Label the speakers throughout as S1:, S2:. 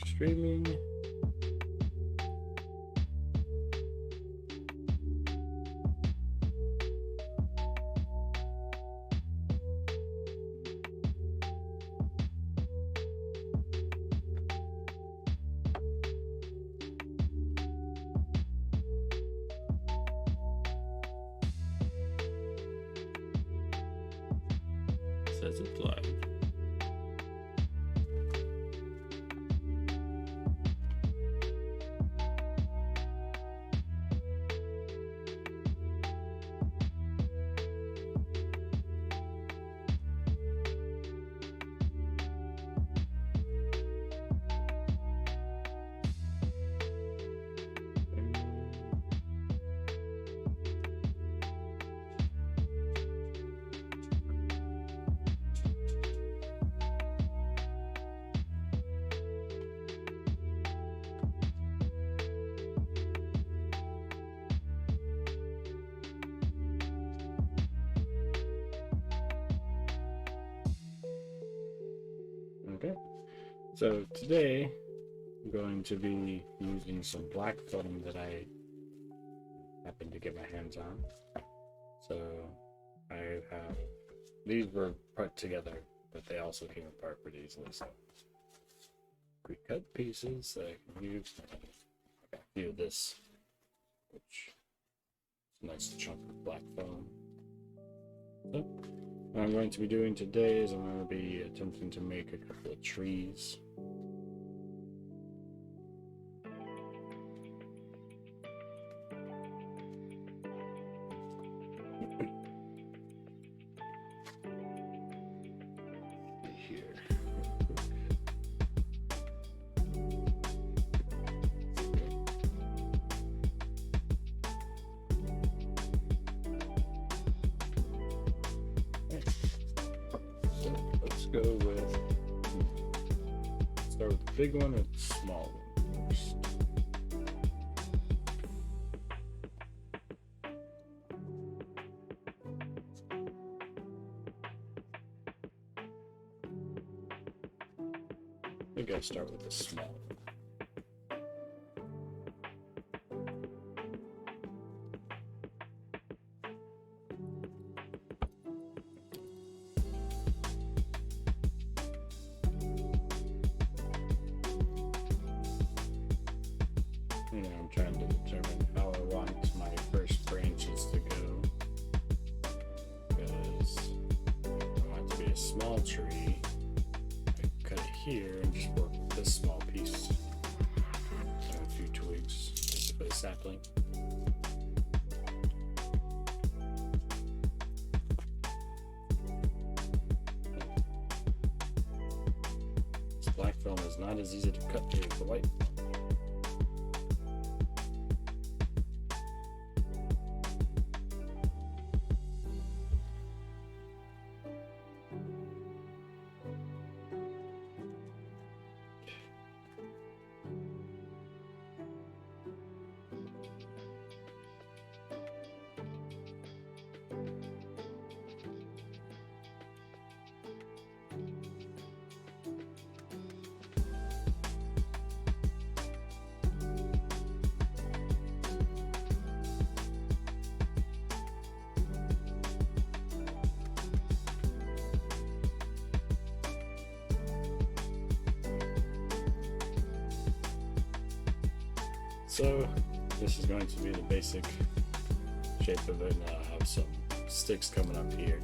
S1: streaming. Says it's live. Okay, so today I'm going to be using some black film that I happened to get my hands on. So I have, these were put together, but they also came apart pretty easily. So pre-cut pieces that I can use. I got a few of this, which is a nice chunk of black foam. So what I'm going to be doing today is I'm going to be attempting to make a couple of trees. Here. Go with, start with the big one or the small one first. I think I'll start with the small one. I'm trying to determine how I want my first branches to go, because I want it to be a small tree. I cut it here and just work with this small piece and a few twigs just for the sapling. This black film is not as easy to cut as the white film. So this is going to be the basic shape of it, and I'll have some sticks coming up here.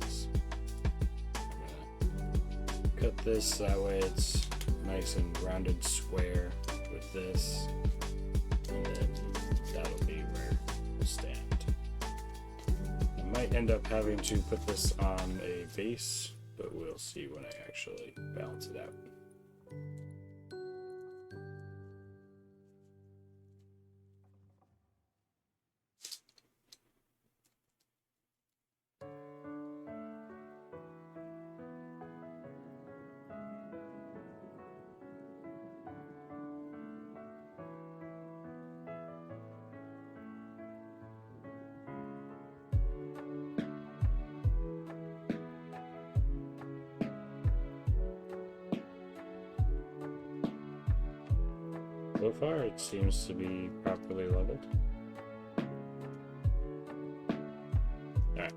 S1: Nice. I'm gonna cut this that way it's nice and rounded square with this, and then that'll be where it'll stand. I might end up having to put this on a base, but we'll see when I actually balance it out. So far, it seems to be properly leveled. Alright,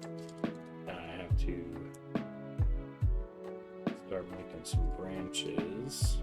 S1: now I have to start making some branches.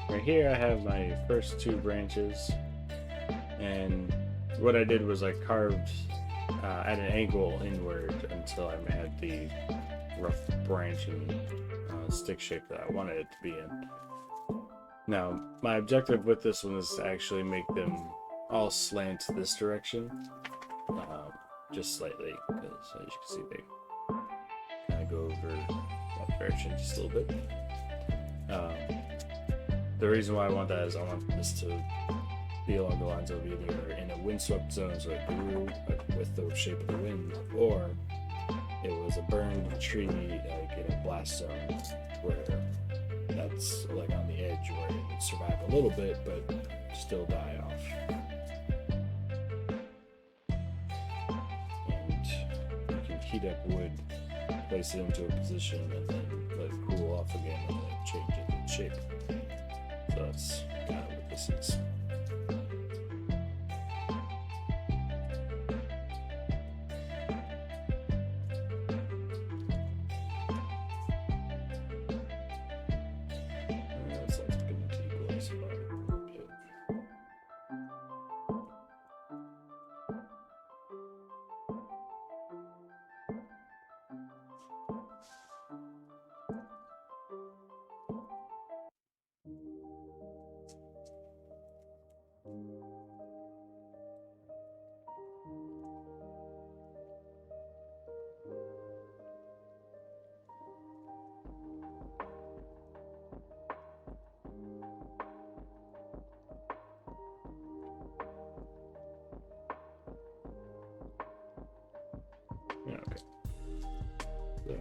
S1: Right here I have my first two branches, and what I did was I carved at an angle inward until I had the rough branching stick shape that I wanted it to be in. Now, my objective with this one is to actually make them all slant this direction, just slightly, because as you can see they kind of go over that direction just a little bit. The reason why I want that is I want this to be along the lines of either in a windswept zone, so it grew with the shape of the wind, or it was a burned tree, like in a blast zone, where that's like on the edge where it would survive a little bit, but still die off. And you can heat up wood, place it into a position, and then let it cool off again, and then change it in shape. So that's kind of what this is. That's like going to equalize about a bit. Yeah, okay. So,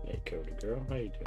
S1: hey, Cody girl, how you doing?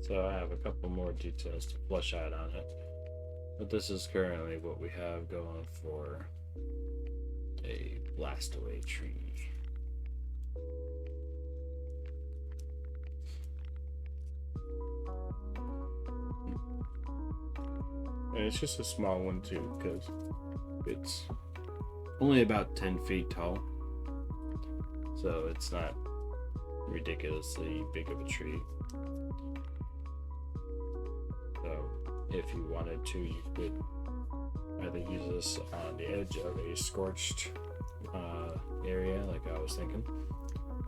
S1: So I have a couple more details to flesh out on it. But this is currently what we have going for a blastaway tree. And it's just a small one too, because it's only about 10 feet tall. So it's not ridiculously big of a tree. So if you wanted to, you could either use this on the edge of a scorched area, like I was thinking,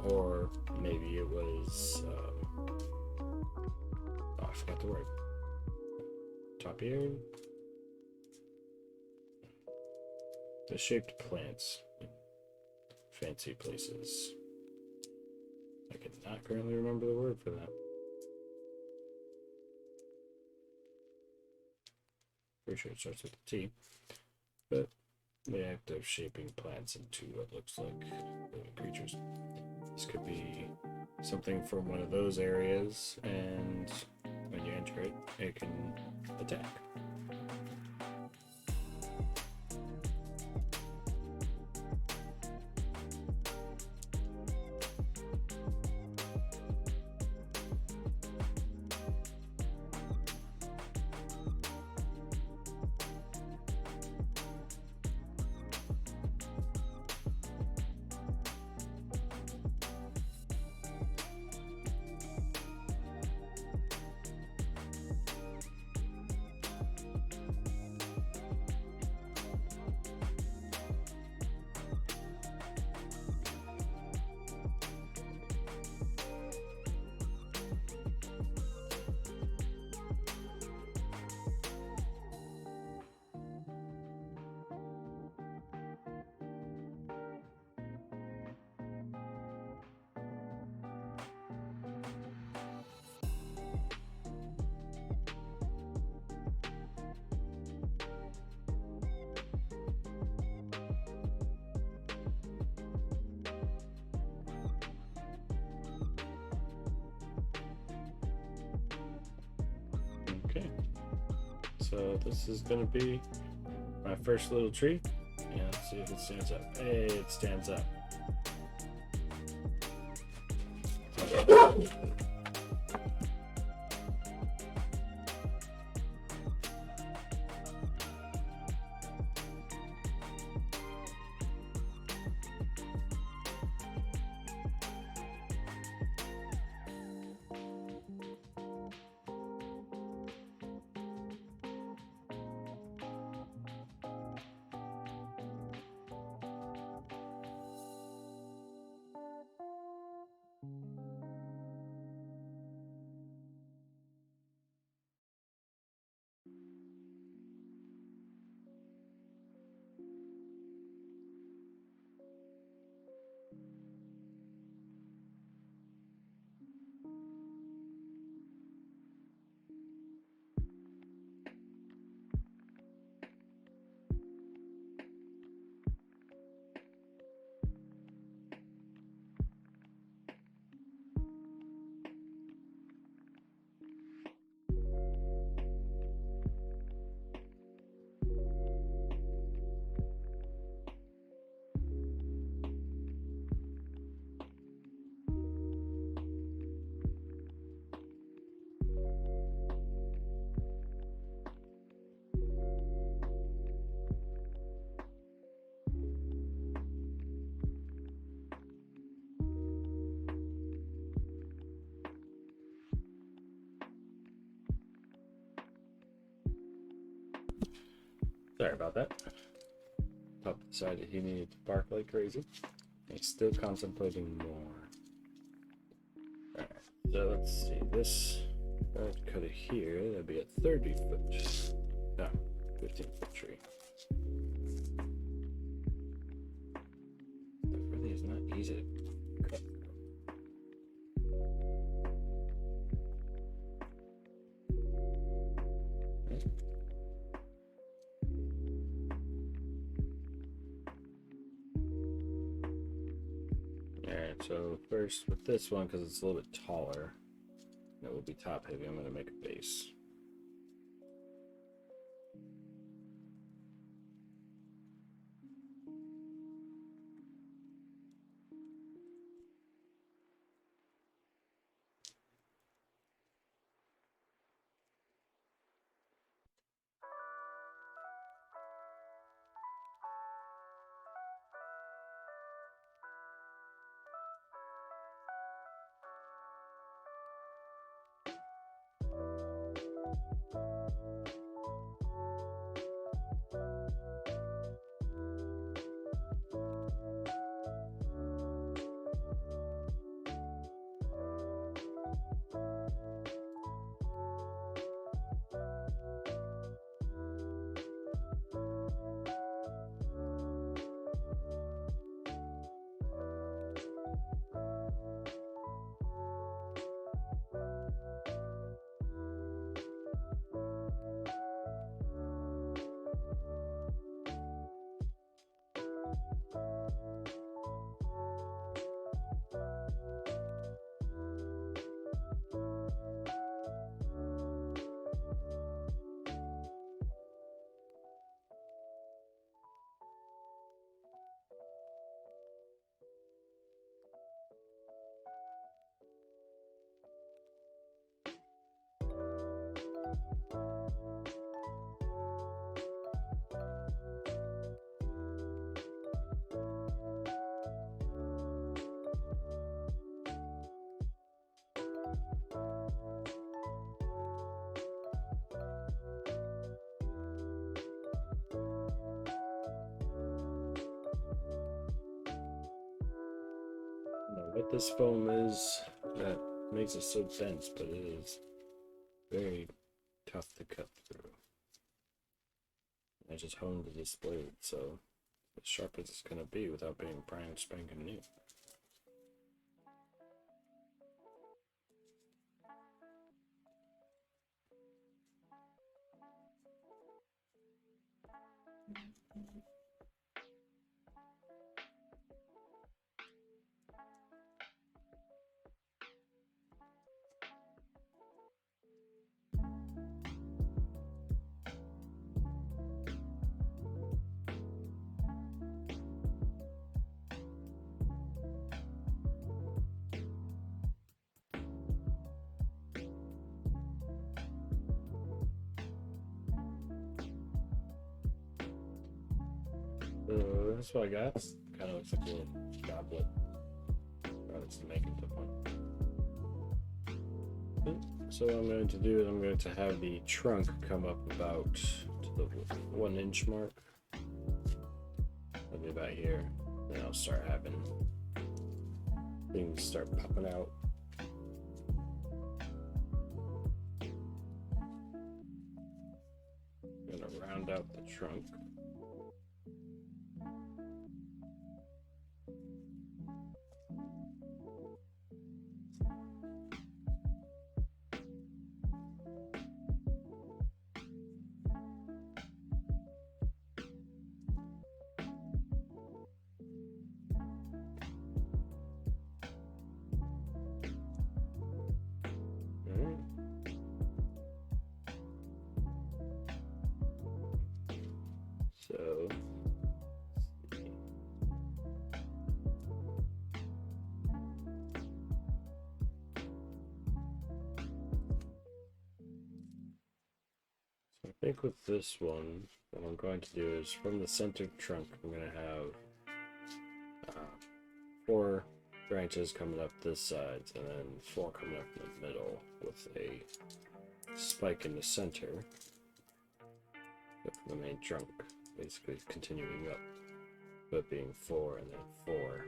S1: or maybe it was, I forgot the word. Topiary? The shaped plants in fancy places. I cannot currently remember the word for that. Pretty sure it starts with a T. But the act of shaping plants into what looks like living creatures. This could be something from one of those areas, and when you enter it, it can attack. Okay, so this is going to be my first little tree. Yeah, let's see if it stands up. Hey, it stands up. Sorry about that. Pup decided he needed to bark like crazy. He's still contemplating more. Alright, so let's see. This cut it here, that'd be a 30-foot. No, 15-foot tree. That really is not easy to cut. Alright, so first with this one, because it's a little bit taller, That will be top heavy. I'm going to make a base. What this foam is that makes it so dense, but it is very tough to cut through. I just honed this blade, so as sharp as it's gonna be without being brand spanking new. That's what I got. Kind of looks like a little goblet. It's to make into one. So what I'm going to do is I'm going to have the trunk come up about to the 1 inch mark. That'll be about here. Then I'll start having things start popping out. I'm going to round out the trunk. So, I think with this one, what I'm going to do is from the center trunk, I'm going to have 4 branches coming up this side, and then 4 coming up in the middle with a spike in the center of the main trunk, basically continuing up, but being 4 and then 4.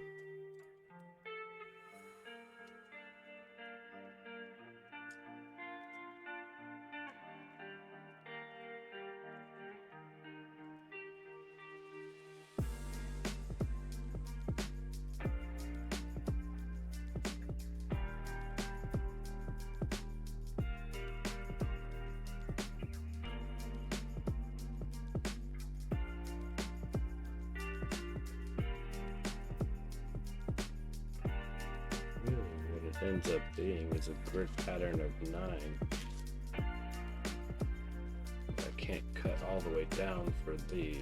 S1: ends up being is a grid pattern of 9. I can't cut all the way down for the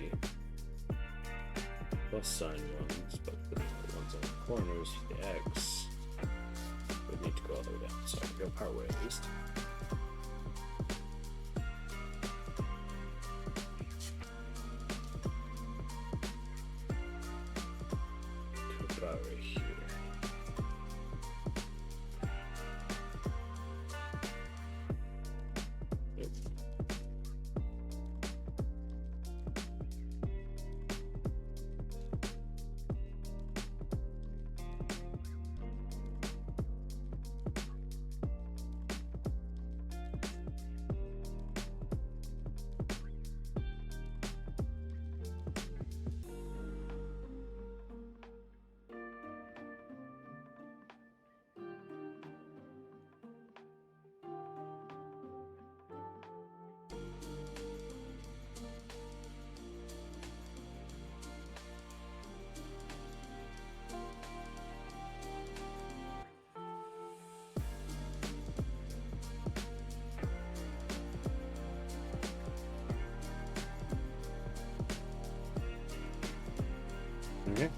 S1: plus sign ones, but the ones on the corners, the X, would need to go all the way down. So I can go part way at least. To about right here. Yep. Okay.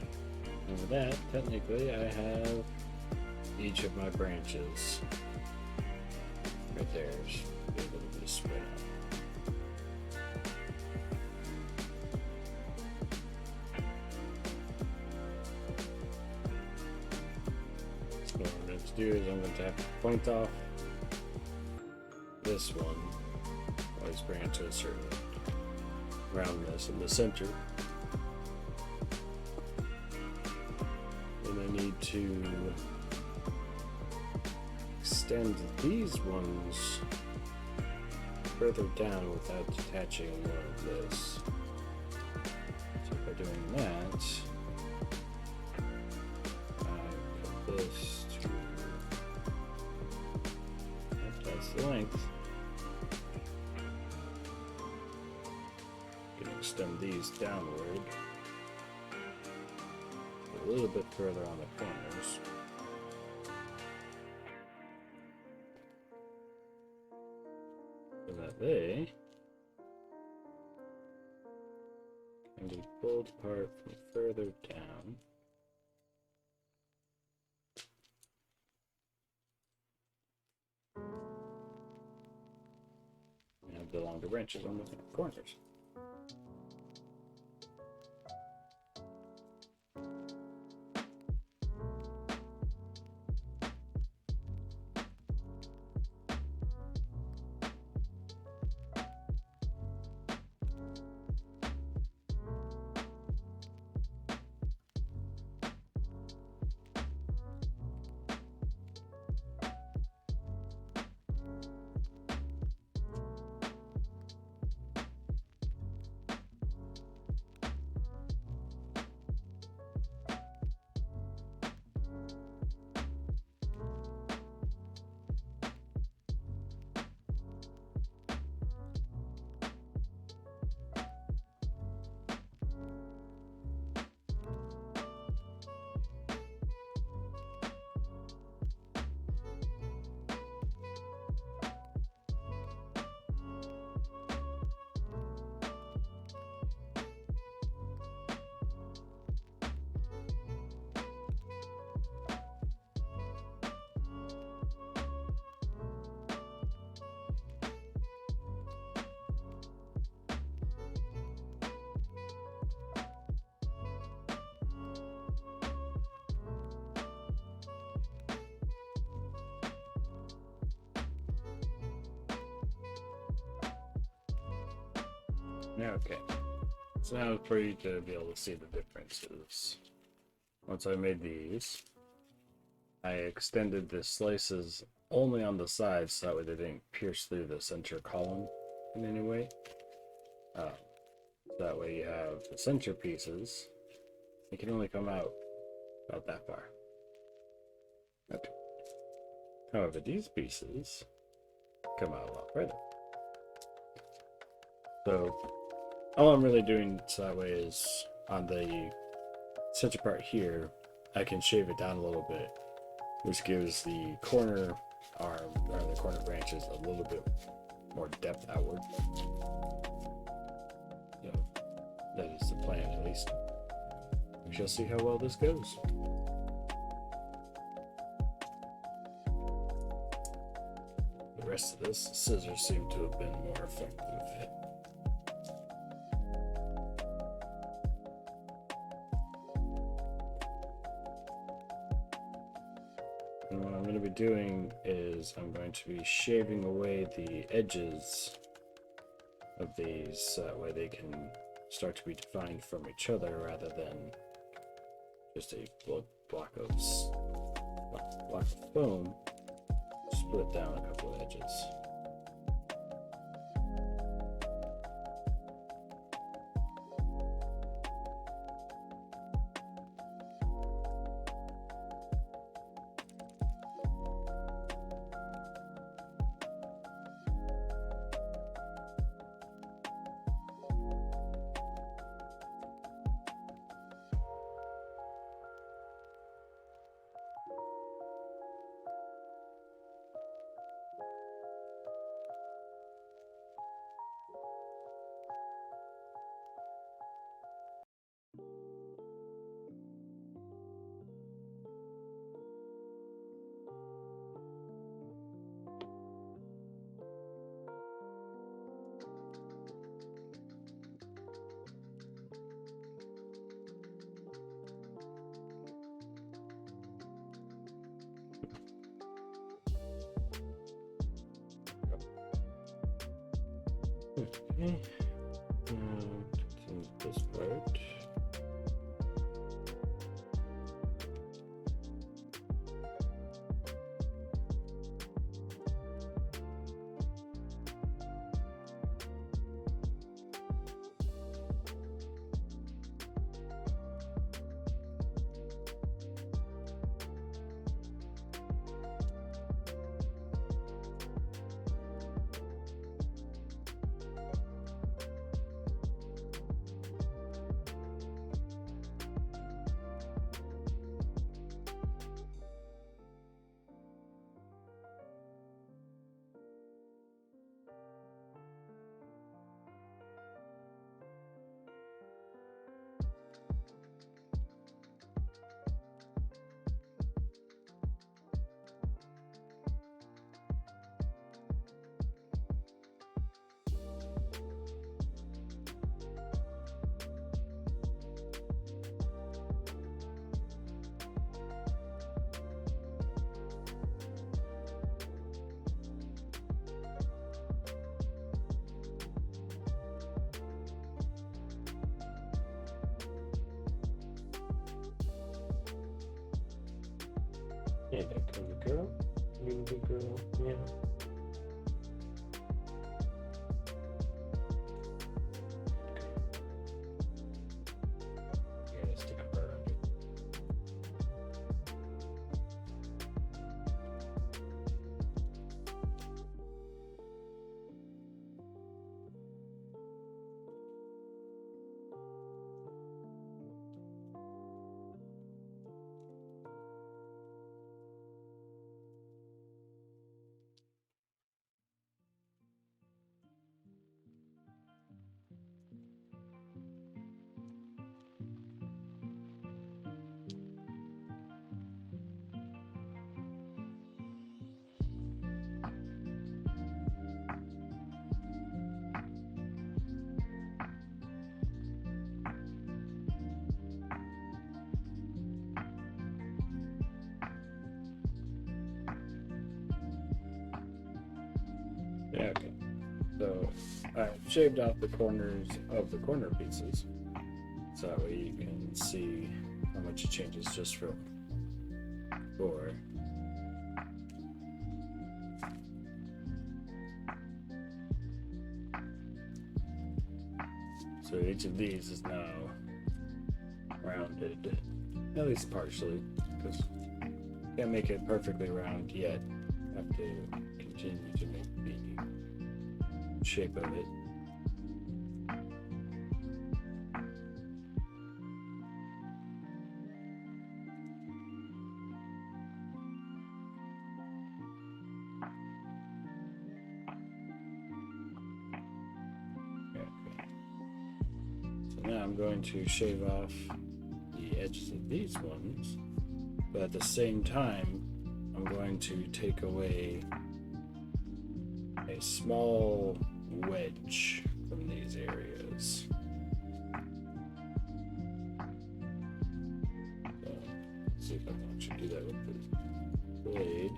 S1: And with that, technically, I have each of my branches right there. Just be able to be spread out. So what I'm going to do is I'm going to have to point off this one, always bring it to a certain roundness in the center. And I need to extend these ones further down without detaching more of this. So by doing that, I put this to, that's the length. Can extend these downward a little bit further on the corners. So that they can be pulled apart from further down. And have the longer branches on the corners. Okay, so now for you to be able to see the differences. Once I made these, I extended the slices only on the sides so that way they didn't pierce through the center column in any way. That way you have the center pieces, it can only come out about that far. Okay. However, these pieces come out a lot further. So all I'm really doing so that way is on the center part here, I can shave it down a little bit which gives the corner arm or the corner branches a little bit more depth outward. So that is the plan, at least. We shall see how well this goes. The rest of this, scissors seem to have been more effective. And what I'm going to be doing is I'm going to be shaving away the edges of these so that way they can start to be defined from each other rather than just a block of foam split down a couple of edges. Okay, this part. Yeah, that could be girl. You the girl. Yeah. Yeah, stick a bird under. Yeah, okay. So I shaved off the corners of the corner pieces, so that way you can see how much it changes just from before. So each of these is now rounded, at least partially, because can't make it perfectly round yet. Have to continue to make the shape of it. now I'm going to shave off the edges of these ones, but at the same time, I'm going to take away a small wedge from these areas. So, let's see if I can actually do that with the blade.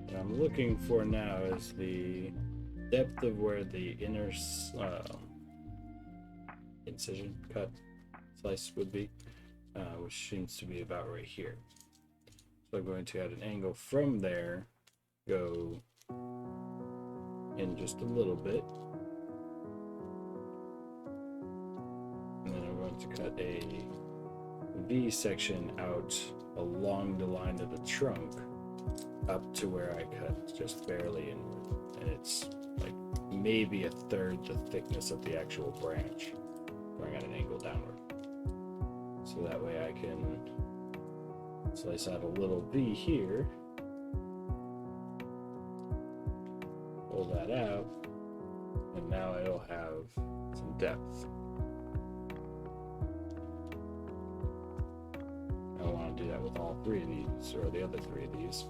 S1: What I'm looking for now is the depth of where the inner incision cut slice would be, which seems to be about right here. So I'm going to add an angle from there, go in just a little bit, and then I'm going to cut a V section out along the line of the trunk up to where I cut just barely inward, and it's like maybe a third the thickness of the actual branch, going at an angle downward. So that way I can slice out a little V here, pull that out, and now it'll have some depth. I want to do that with all three of these, or the other three of these.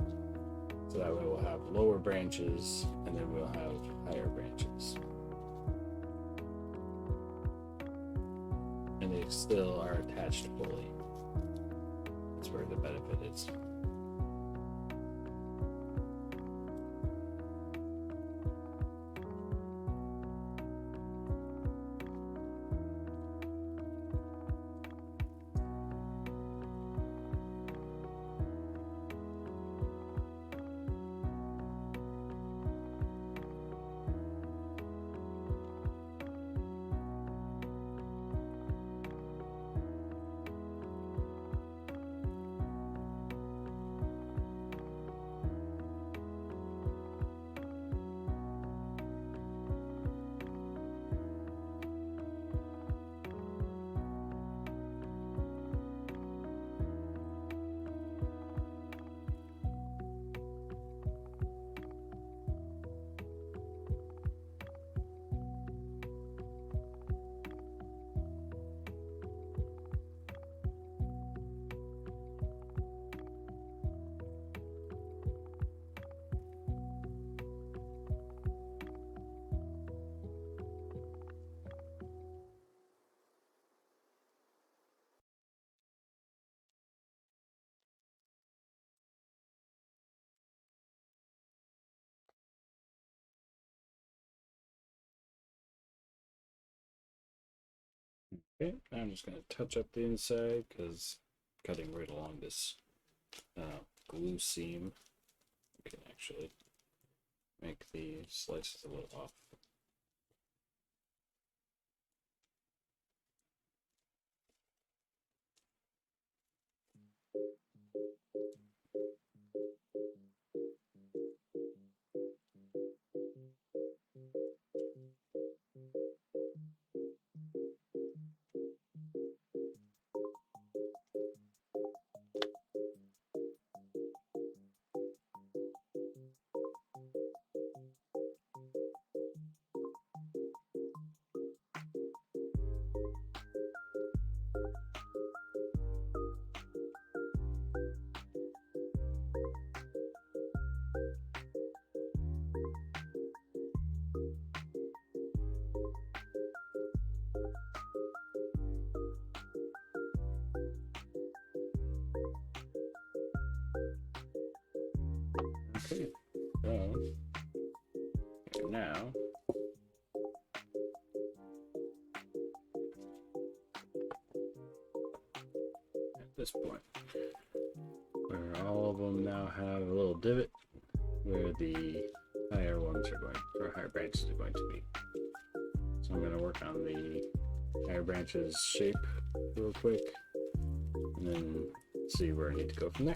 S1: So that way we'll have lower branches, and then we'll have higher branches. And they still are attached fully. That's where the benefit is. Okay, I'm just going to touch up the inside because cutting right along this glue seam, we can actually make the slices a little off. Okay, so now at this point, where all of them now have a little divot where the higher ones are going, or higher branches are going to be. So I'm going to work on the higher branches shape real quick, and then see where I need to go from there.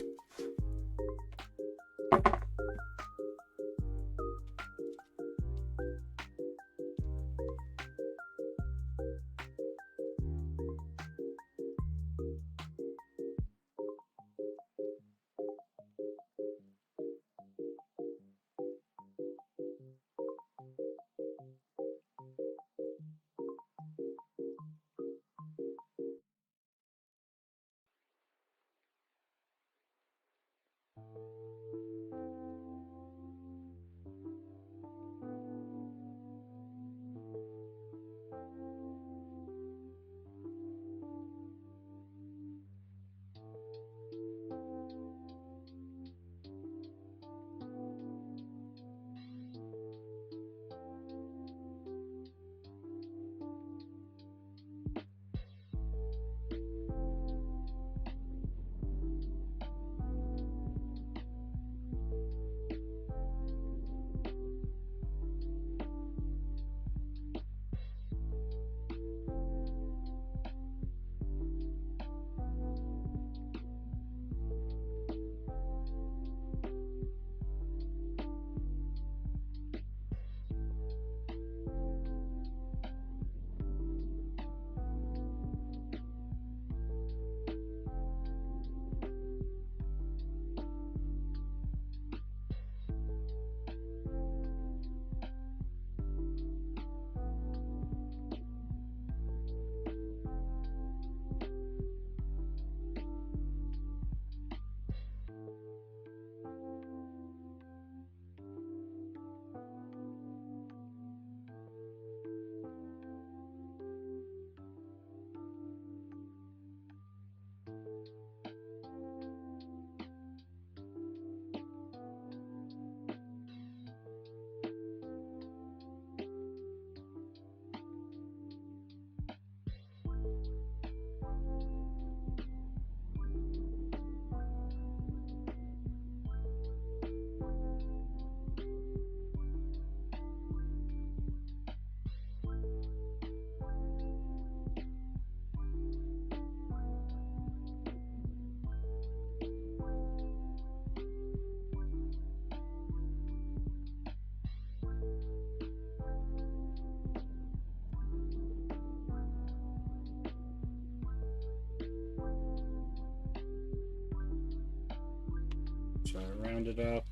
S1: rounded off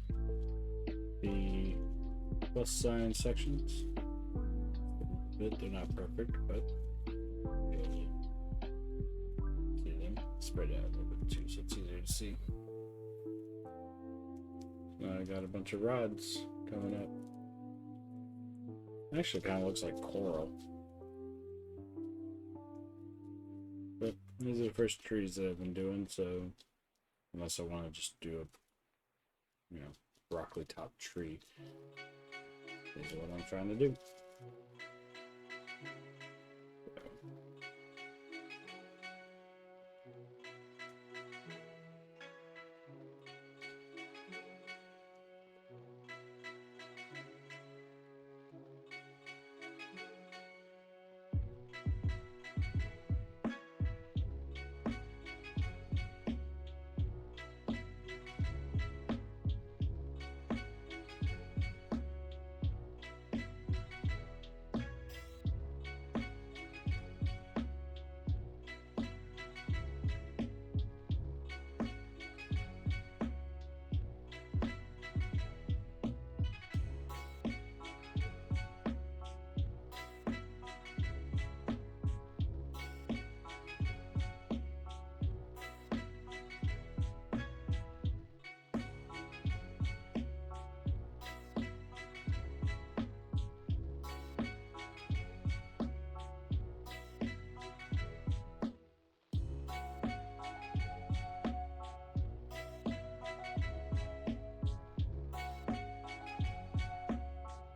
S1: the plus sign sections. They're not perfect, but you'll see them spread out a little bit too, so it's easier to see. Now I got a bunch of rods coming up. Actually, kind of looks like coral. But these are the first trees that I've been doing, so unless I want to just do a, broccoli top tree, this is what I'm trying to do.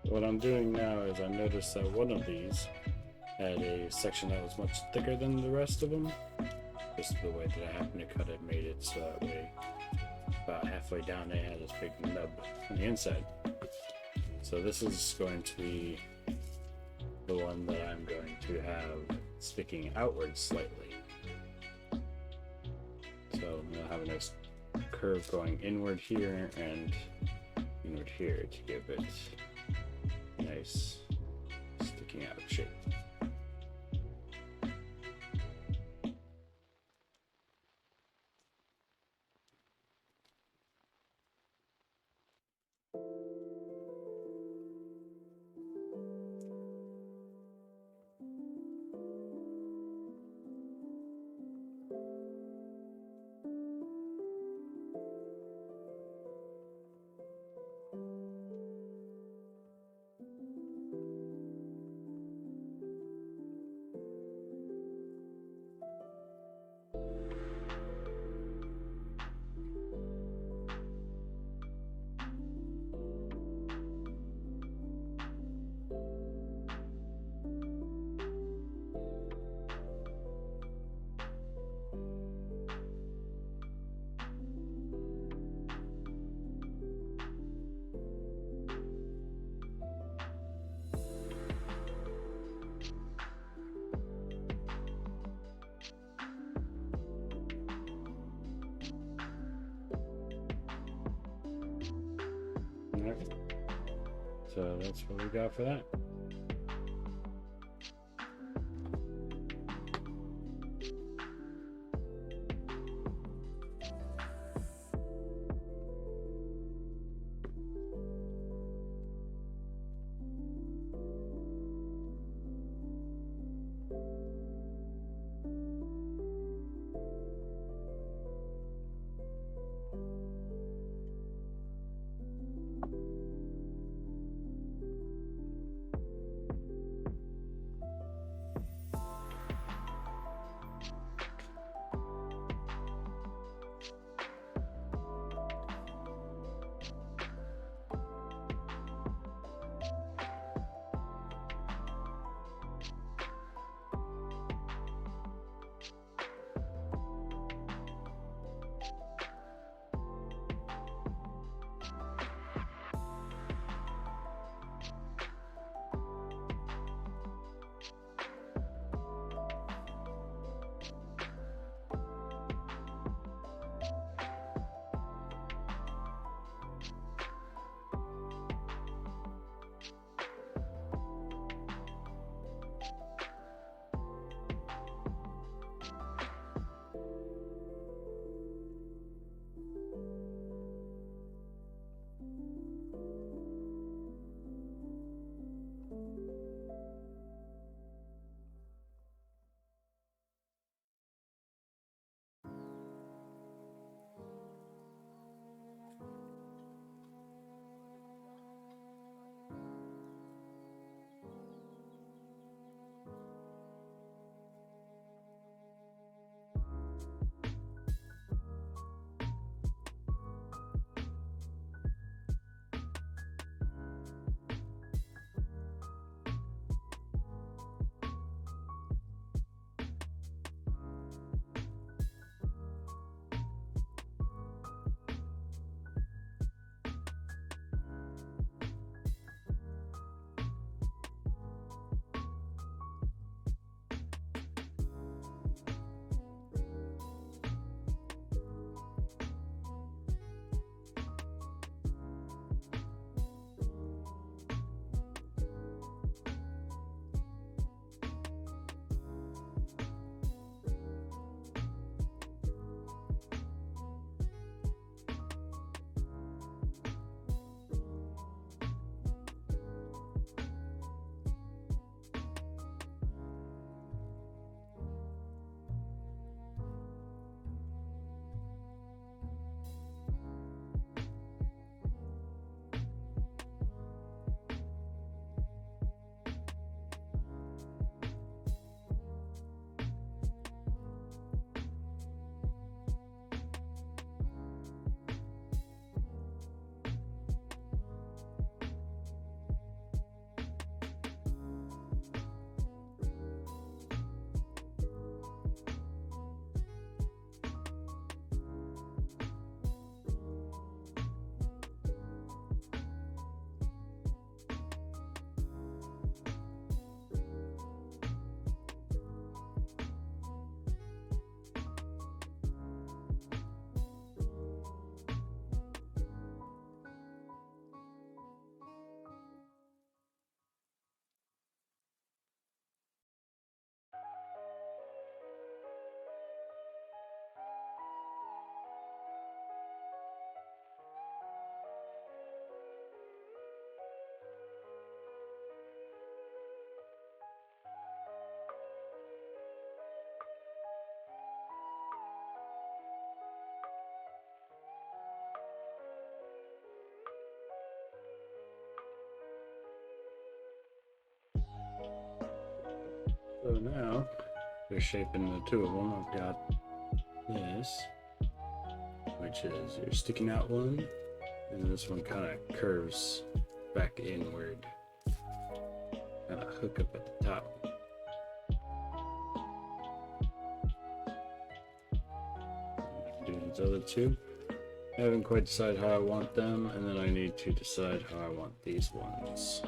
S1: What I'm doing now is I noticed that one of these had a section that was much thicker than the rest of them. Just the way that I happened to cut it made it so that way about halfway down it had this big nub on the inside. So this is going to be the one that I'm going to have sticking outward slightly. So I'm going to have a nice curve going inward here and inward here to give it nice sticking out shape. Alright, so that's what we got for that. So now we're shaping the two of them. I've got this, which is your sticking out one, and this one kind of curves back inward, kind of hook up at the top. Do these other two. I haven't quite decided how I want them, and then I need to decide how I want these ones.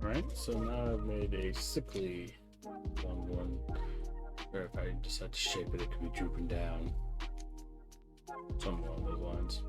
S1: Alright, so now I've made a sickly long one, or if I decide to shape it, it could be drooping down, something along those lines.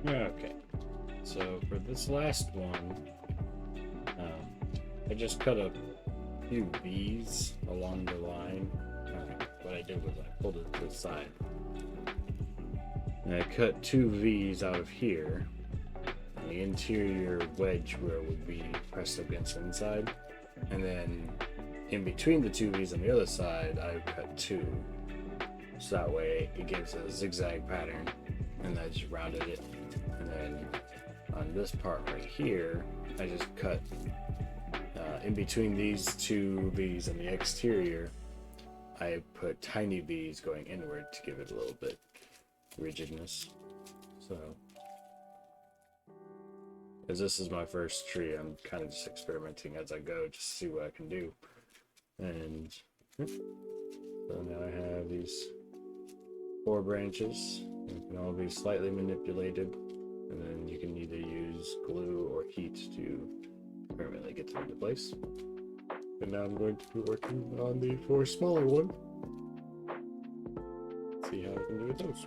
S1: Okay, so for this last one, I just cut a few V's along the line. What I did was I pulled it to the side. And I cut two V's out of here. And the interior wedge where it would be pressed against the inside. And then in between the two V's on the other side, I cut two. So that way it gives a zigzag pattern. And I just rounded it. And then on this part right here, I just cut in between these two V's on the exterior, I put tiny V's going inward to give it a little bit rigidness. So, as this is my first tree, I'm kind of just experimenting as I go, just to see what I can do. And so now I have these 4 branches. They can all be slightly manipulated, and then you can either use glue or heat to permanently get them into place. And now I'm going to be working on the 4 smaller one. See how I can do with those.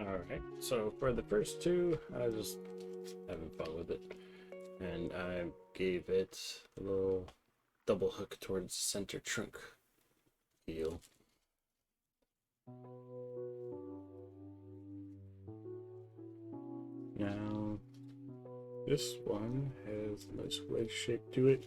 S1: Alright, so for the first two, I was just having fun with it. And I gave it a little double hook towards center trunk feel. Now, this one has a nice wedge shape to it.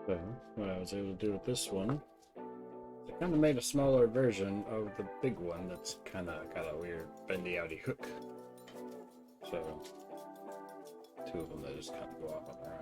S1: So, what I was able to do with this one, I kind of made a smaller version of the big one that's kind of got a weird bendy outy hook. So, two of them that just kind of go off on their own.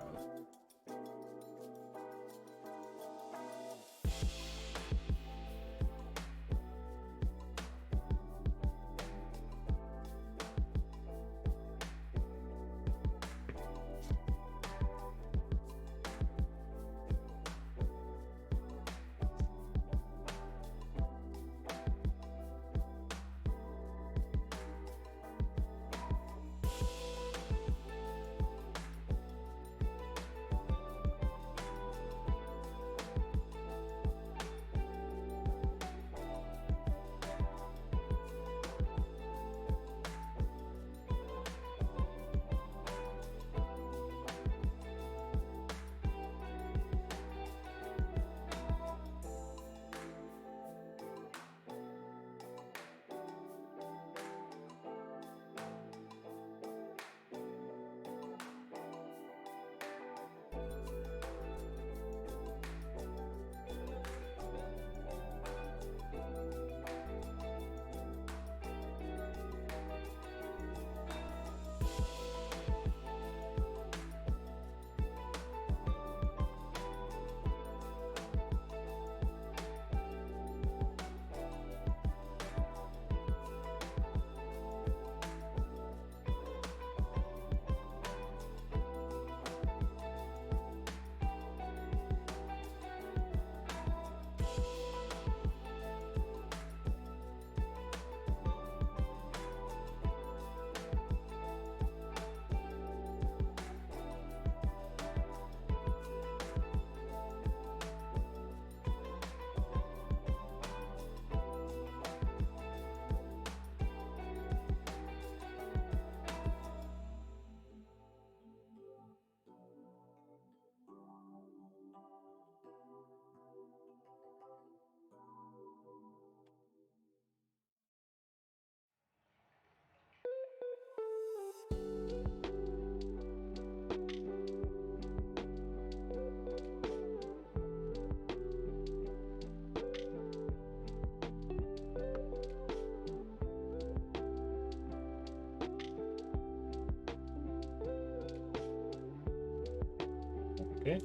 S1: Okay.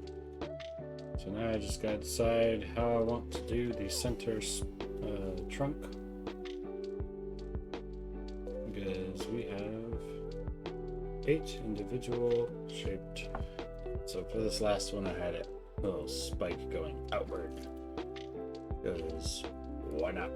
S1: So now I just gotta decide how I want to do the center trunk. Because we have 8 individual shaped. So for this last one, I had a little spike going outward. Because why not?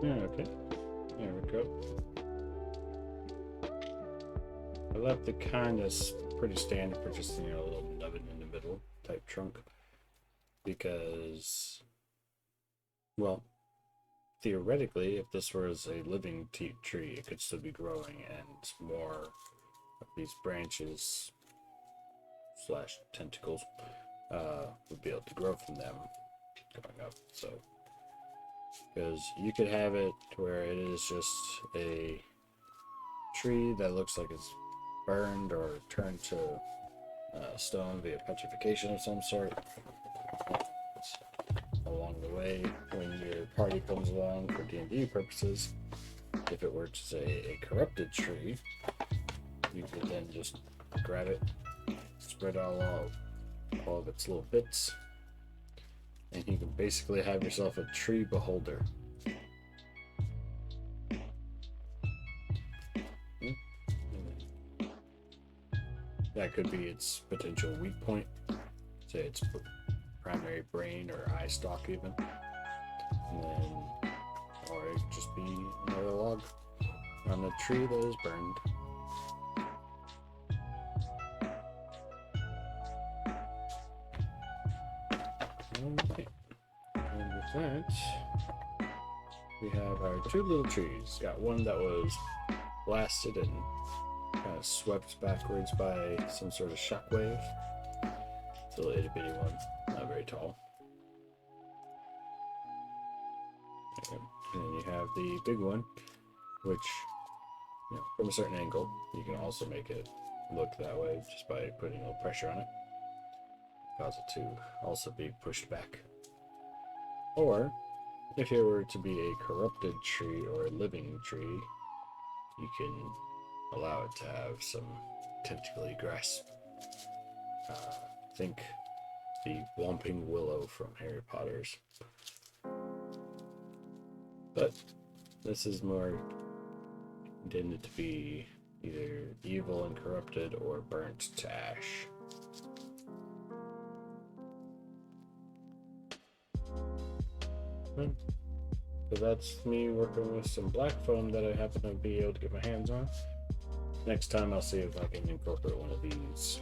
S1: Yeah, okay. There we go. I left the kind of pretty standard for just, a little nubbin in the middle type trunk. Because, well, theoretically, if this was a living tree, it could still be growing and more of these branches slash tentacles would be able to grow from them going up. So, because you could have it where it is just a tree that looks like it's burned or turned to stone via petrification of some sort. Along the way, when your party comes along for D&D purposes, if it were to say a corrupted tree, you could then just grab it, spread all of its little bits, and you can basically have yourself a tree beholder. That could be its potential weak point, say its primary brain or eye stalk even, and then, or it could just be another log on a tree that is burned. Okay. And with that, we have our 2 little trees. Got one that was blasted and kind of swept backwards by some sort of shockwave. It's a little itty bitty one, not very tall. Okay. And then you have the big one, which, from a certain angle, you can also make it look that way just by putting a little pressure on it. Cause it to also be pushed back. Or, if it were to be a corrupted tree or a living tree, you can allow it to have some tentacly grasp. Think the Whomping Willow from Harry Potter's. But this is more intended to be either evil and corrupted or burnt to ash. So that's me working with some black foam that I happen to be able to get my hands on. Next time I'll see if I can incorporate one of these.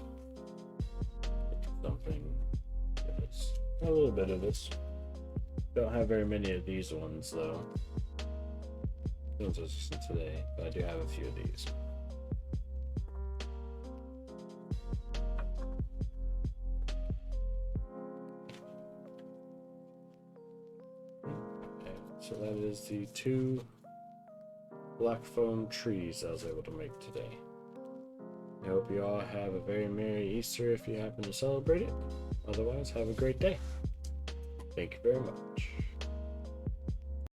S1: Something that's a little bit of this. Don't have very many of these ones though. Those are just today, but I do have a few of these. So that is the 2 black foam trees I was able to make today. I hope you all have a very Merry Easter if you happen to celebrate it. Otherwise, have a great day. Thank you very much.